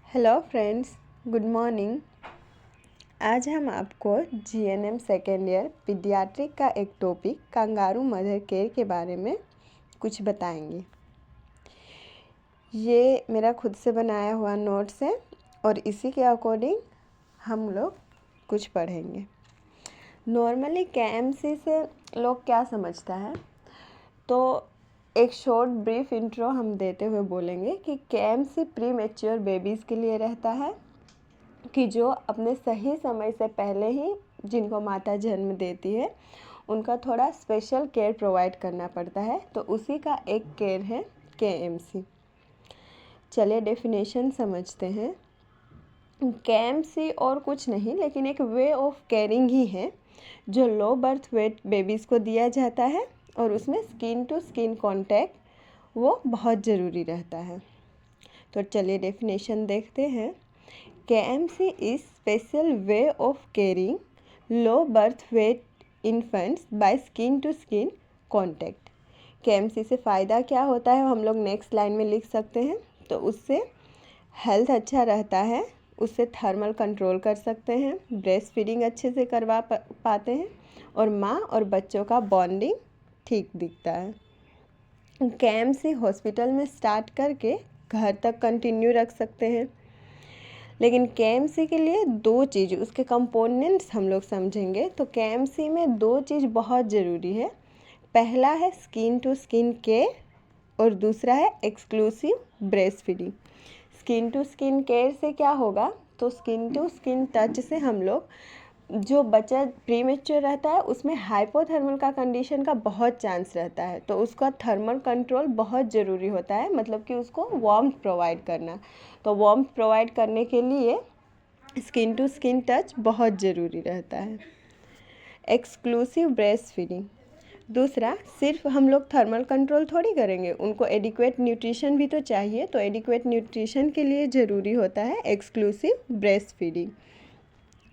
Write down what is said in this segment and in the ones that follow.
Hello friends, good morning. आज हम आपको जीएनएम सेकेंड ईयर पीडियाट्रिक का एक टॉपिक कंगारू मदर केयर के बारे में कुछ बताएंगे। ये मेरा खुद से बनाया हुआ नोट्स है और इसी के अकॉर्डिंग हम लोग कुछ पढ़ेंगे। नॉर्मली केएमसी से लोग क्या समझता है, तो एक शॉर्ट ब्रीफ इंट्रो हम देते हुए बोलेंगे कि केएमसी प्री मैच्योर बेबीज़ के लिए रहता है कि जो अपने सही समय से पहले ही जिनको माता जन्म देती है उनका थोड़ा स्पेशल केयर प्रोवाइड करना पड़ता है, तो उसी का एक केयर है केएमसी। चलिए डेफिनेशन समझते हैं। केएमसी और कुछ नहीं लेकिन एक वे ऑफ केयरिंग ही है जो लो बर्थ वेट बेबीज़ को दिया जाता है और उसमें स्किन टू स्किन कांटेक्ट वो बहुत ज़रूरी रहता है। तो चलिए डेफिनेशन देखते हैं। KMC is special way of caring low birth weight infants by skin to skin contact। KMC से फ़ायदा क्या होता है हम लोग नेक्स्ट लाइन में लिख सकते हैं। तो उससे हेल्थ अच्छा रहता है, उससे थर्मल कंट्रोल कर सकते हैं, ब्रेस्ट फीडिंग अच्छे से करवा पाते हैं और माँ और बच्चों का बॉन्डिंग ठीक दिखता है। KMC हॉस्पिटल में स्टार्ट करके घर तक कंटिन्यू रख सकते हैं, लेकिन केएमसी के लिए दो चीज़ उसके कंपोनेंट्स हम लोग समझेंगे। तो केएमसी में दो चीज़ बहुत ज़रूरी है। पहला है स्किन टू स्किन केयर और दूसरा है exclusive breastfeeding. Skin to skin care से क्या होगा, तो स्किन टू स्किन टच से हम लोग जो बच्चा प्रीमेच्योर रहता है उसमें हाइपोथर्मल का कंडीशन का बहुत चांस रहता है, तो उसका थर्मल कंट्रोल बहुत ज़रूरी होता है, मतलब कि उसको वार्मथ प्रोवाइड करना। तो वार्मथ प्रोवाइड करने के लिए स्किन टू स्किन टच बहुत ज़रूरी रहता है। एक्सक्लूसिव ब्रेस्ट फीडिंग दूसरा, सिर्फ हम लोग थर्मल कंट्रोल थोड़ी करेंगे, उनको एडिक्वेट न्यूट्रिशन भी तो चाहिए। तो एडिक्वेट न्यूट्रिशन के लिए ज़रूरी होता है एक्सक्लूसिव ब्रेस्ट फीडिंग।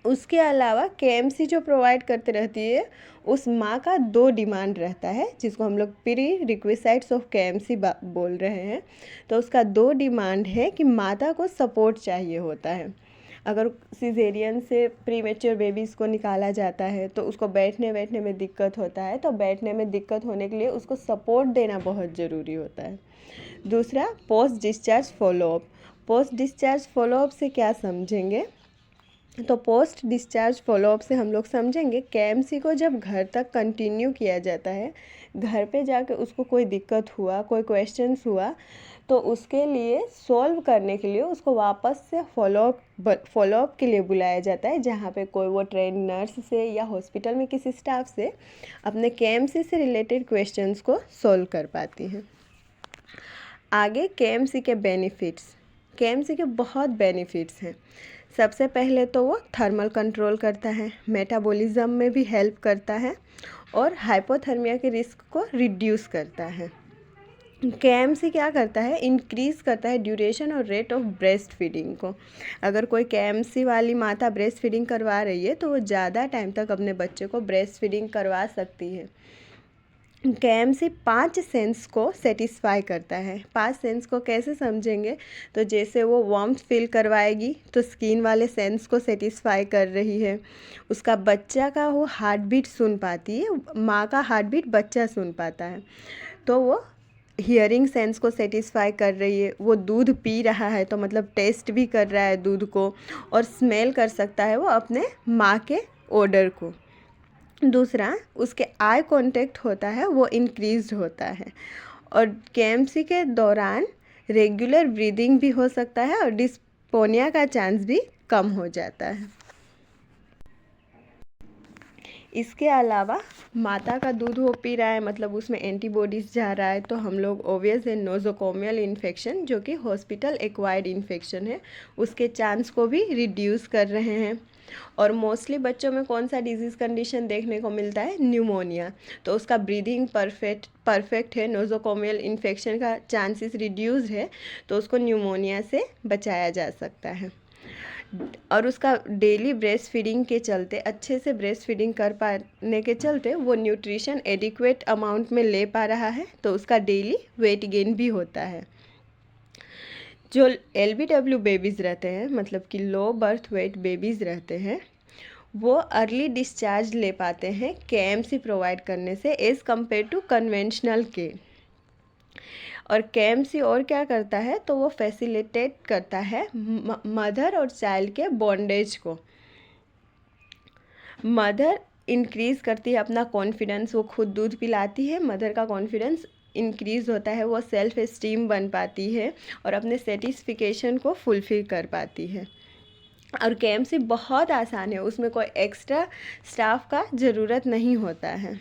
उसके अलावा केएमसी जो प्रोवाइड करते रहती है उस माँ का दो डिमांड रहता है जिसको हम लोग प्री रिक्विसाइट्स ऑफ केएमसी बोल रहे हैं। तो उसका दो डिमांड है कि माता को सपोर्ट चाहिए होता है। अगर सिजेरियन से प्रीमेच्योर बेबीज़ को निकाला जाता है तो उसको बैठने में दिक्कत होता है, तो बैठने में दिक्कत होने के लिए उसको सपोर्ट देना बहुत ज़रूरी होता है। दूसरा, post discharge follow up. Post discharge follow up से क्या समझेंगे, तो पोस्ट डिस्चार्ज फॉलोअप से हम लोग समझेंगे केएमसी को जब घर तक कंटिन्यू किया जाता है, घर पे जाके उसको कोई दिक्कत हुआ, कोई क्वेश्चंस हुआ, तो उसके लिए सॉल्व करने के लिए उसको वापस से फॉलोअप के लिए बुलाया जाता है, जहाँ पे कोई वो ट्रेन नर्स से या हॉस्पिटल में किसी स्टाफ से अपने केएमसी से रिलेटेड क्वेश्चंस को सॉल्व कर पाती हैं। आगे केएमसी के बेनिफिट्स। केएमसी के बहुत बेनिफिट्स हैं। सबसे पहले तो वो थर्मल कंट्रोल करता है, मेटाबॉलिज्म में भी हेल्प करता है और हाइपोथर्मिया के रिस्क को रिड्यूस करता है। केएमसी क्या करता है, इंक्रीज़ करता है ड्यूरेशन और रेट ऑफ ब्रेस्ट फीडिंग को। अगर कोई केएमसी वाली माता ब्रेस्ट फीडिंग करवा रही है तो वो ज़्यादा टाइम तक अपने बच्चे को ब्रेस्ट फीडिंग करवा सकती है। केएमसी 5 सेंस को सेटिस्फाई करता है। 5 सेंस को कैसे समझेंगे, तो जैसे वो वार्मथ फील करवाएगी तो स्किन वाले सेंस को सेटिस्फाई कर रही है। उसका बच्चा का वो हार्ट बीट सुन पाती है, माँ का हार्ट बीट बच्चा सुन पाता है, तो वो हियरिंग सेंस को सेटिस्फाई कर रही है। वो दूध पी रहा है तो मतलब टेस्ट भी कर रहा है दूध को, और स्मेल कर सकता है वो अपने माँ के ओडर को। दूसरा, उसके आई कांटेक्ट होता है वो इंक्रीज्ड होता है, और केएमसी के दौरान रेगुलर ब्रीदिंग भी हो सकता है और डिस्पोनिया का चांस भी कम हो जाता है। इसके अलावा माता का दूध वो पी रहा है, मतलब उसमें एंटीबॉडीज़ जा रहा है, तो हम लोग ओवियस है नोज़ोकोमियल इन्फेक्शन जो कि हॉस्पिटल एक्वायर्ड इन्फेक्शन है उसके चांस को भी रिड्यूस कर रहे हैं। और मोस्टली बच्चों में कौन सा डिजीज़ कंडीशन देखने को मिलता है, न्यूमोनिया, तो उसका ब्रीदिंग परफेक्ट है, नोज़ोकोमियल इन्फेक्शन का चांसेस रिड्यूस है, तो उसको न्यूमोनिया से बचाया जा सकता है। और उसका डेली ब्रेस्ट फीडिंग के चलते, अच्छे से ब्रेस्ट फीडिंग कर पाने के चलते वो न्यूट्रिशन एडिक्वेट अमाउंट में ले पा रहा है, तो उसका डेली वेट गेन भी होता है। जो LBW बेबीज़ रहते हैं, मतलब कि लो बर्थ वेट बेबीज़ रहते हैं, वो अर्ली डिस्चार्ज ले पाते हैं KMC प्रोवाइड करने से एज़ कम्पेयर टू कन्वेंशनल के। और KMC और क्या करता है, तो वो फैसिलिटेट करता है मदर और चाइल्ड के बॉन्डेज को। मदर इंक्रीज़ करती है अपना कॉन्फिडेंस, वो खुद दूध पिलाती है, मदर का कॉन्फिडेंस इंक्रीज़ होता है, वो सेल्फ एस्टीम बन पाती है और अपने सेटिस्फिकेशन को फुलफ़िल कर पाती है। और KMC बहुत आसान है, उसमें कोई एक्स्ट्रा स्टाफ का ज़रूरत नहीं होता है।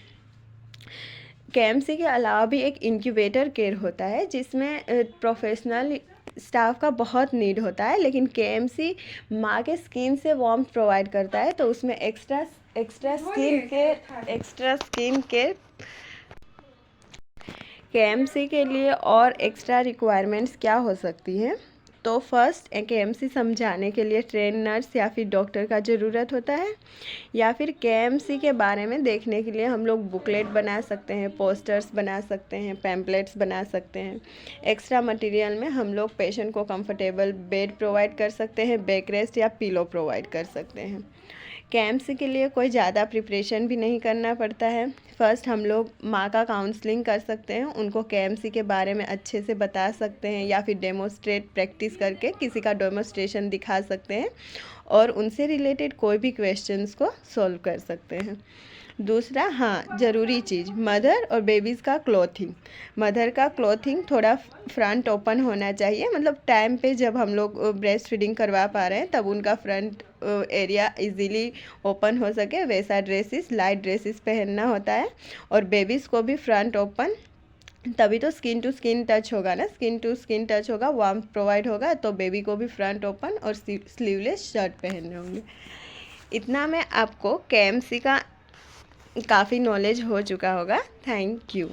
KMC के अलावा भी एक इंक्यूबेटर केयर होता है जिसमें प्रोफेशनल स्टाफ का बहुत नीड होता है, लेकिन KMC माँ के स्किन से वार्मथ प्रोवाइड करता है, तो उसमें एक्स्ट्रा स्किन केयर KMC के लिए और एक्स्ट्रा रिक्वायरमेंट्स क्या हो सकती हैं। तो फर्स्ट KMC समझाने के लिए ट्रेन नर्स या फिर डॉक्टर का ज़रूरत होता है, या फिर KMC के बारे में देखने के लिए हम लोग बुकलेट बना सकते हैं, पोस्टर्स बना सकते हैं, पैम्पलेट्स बना सकते हैं। एक्स्ट्रा मटेरियल में हम लोग पेशेंट को कंफर्टेबल बेड प्रोवाइड कर सकते हैं, बैक रेस्ट या पिलो प्रोवाइड कर सकते हैं। KMC के लिए कोई ज़्यादा प्रिपरेशन भी नहीं करना पड़ता है। फर्स्ट हम लोग माँ का काउंसलिंग कर सकते हैं, उनको KMC के बारे में अच्छे से बता सकते हैं, या फिर डेमोस्ट्रेट प्रैक्टिस करके किसी का डेमोस्ट्रेशन दिखा सकते हैं और उनसे रिलेटेड कोई भी क्वेश्चंस को सॉल्व कर सकते हैं। दूसरा, हाँ, ज़रूरी चीज़, मदर और बेबीज़ का क्लॉथिंग। मदर का क्लॉथिंग थोड़ा फ्रंट ओपन होना चाहिए, मतलब टाइम पे जब हम लोग ब्रेस्ट फीडिंग करवा पा रहे हैं तब उनका फ्रंट एरिया इजीली ओपन हो सके, वैसा ड्रेसेस, लाइट ड्रेसेस पहनना होता है। और बेबीज़ को भी फ्रंट ओपन, तभी तो स्किन टू स्किन टच होगा ना, स्किन टू स्किन टच होगा, वार्मथ प्रोवाइड होगा, तो बेबी को भी फ्रंट ओपन और स्लीवलेस शर्ट पहनने होंगे। इतना में आपको KMC का काफ़ी नॉलेज हो चुका होगा। Thank you.